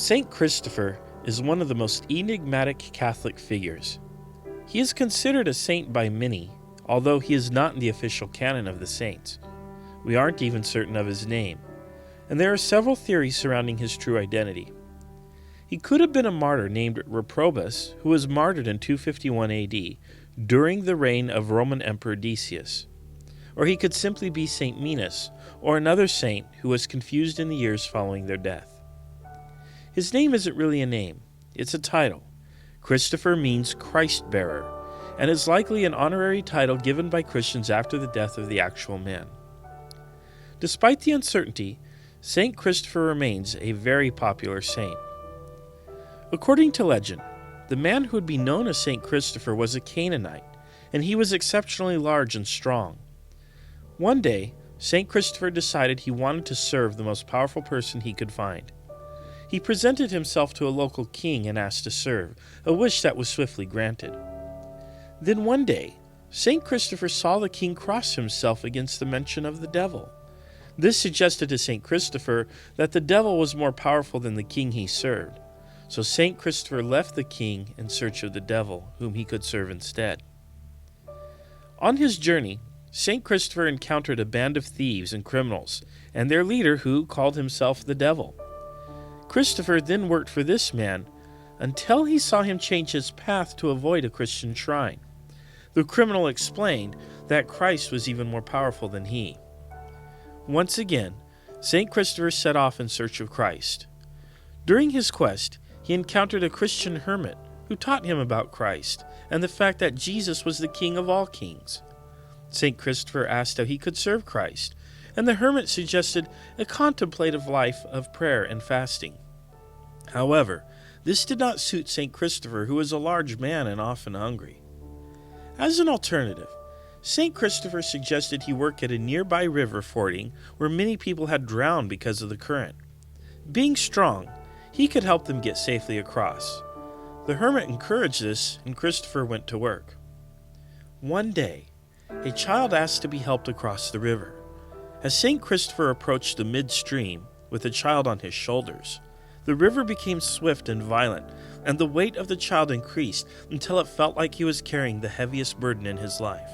Saint Christopher is one of the most enigmatic Catholic figures. He is considered a saint by many, although he is not in the official canon of the saints. We aren't even certain of his name, and there are several theories surrounding his true identity. He could have been a martyr named Reprobus, who was martyred in 251 AD during the reign of Roman Emperor Decius. Or he could simply be Saint Minas, or another saint who was confused in the years following their death. His name isn't really a name, it's a title. Christopher means Christ-bearer, and is likely an honorary title given by Christians after the death of the actual man. Despite the uncertainty, Saint Christopher remains a very popular saint. According to legend, the man who would be known as Saint Christopher was a Canaanite, and he was exceptionally large and strong. One day, Saint Christopher decided he wanted to serve the most powerful person he could find. He presented himself to a local king and asked to serve, a wish that was swiftly granted. Then one day, Saint Christopher saw the king cross himself against the mention of the devil. This suggested to Saint Christopher that the devil was more powerful than the king he served, so Saint Christopher left the king in search of the devil, whom he could serve instead. On his journey, Saint Christopher encountered a band of thieves and criminals, and their leader, who called himself the devil. Christopher then worked for this man until he saw him change his path to avoid a Christian shrine. The criminal explained that Christ was even more powerful than he. Once again, Saint Christopher set off in search of Christ. During his quest, he encountered a Christian hermit who taught him about Christ and the fact that Jesus was the King of all kings. Saint Christopher asked how he could serve Christ, and the hermit suggested a contemplative life of prayer and fasting. However, this did not suit Saint Christopher, who was a large man and often hungry. As an alternative, Saint Christopher suggested he work at a nearby river fording where many people had drowned because of the current. Being strong, he could help them get safely across. The hermit encouraged this, and Christopher went to work. One day, a child asked to be helped across the river. As Saint Christopher approached the midstream with the child on his shoulders, the river became swift and violent, and the weight of the child increased until it felt like he was carrying the heaviest burden in his life.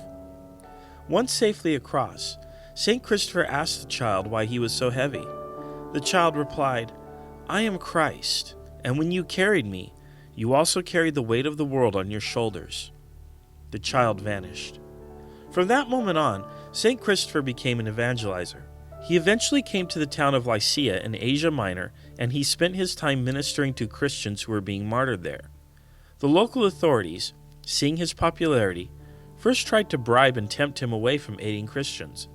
Once safely across, Saint Christopher asked the child why he was so heavy. The child replied, "I am Christ, and when you carried me, you also carried the weight of the world on your shoulders." The child vanished. From that moment on, Saint Christopher became an evangelizer. He eventually came to the town of Lycia in Asia Minor, and he spent his time ministering to Christians who were being martyred there. The local authorities, seeing his popularity, first tried to bribe and tempt him away from aiding Christians.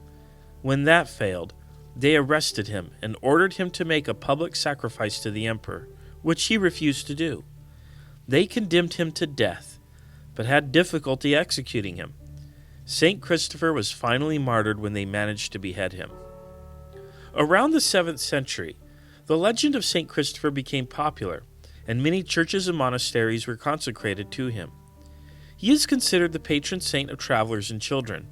When that failed, they arrested him and ordered him to make a public sacrifice to the emperor, which he refused to do. They condemned him to death, but had difficulty executing him. Saint Christopher was finally martyred when they managed to behead him. Around the 7th century, the legend of Saint Christopher became popular, and many churches and monasteries were consecrated to him. He is considered the patron saint of travelers and children.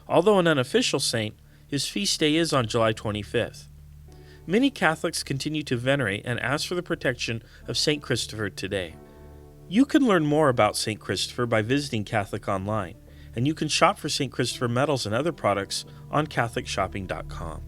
Although an unofficial saint, his feast day is on July 25th. Many Catholics continue to venerate and ask for the protection of Saint Christopher today. You can learn more about Saint Christopher by visiting Catholic Online, and you can shop for Saint Christopher medals and other products on CatholicShopping.com.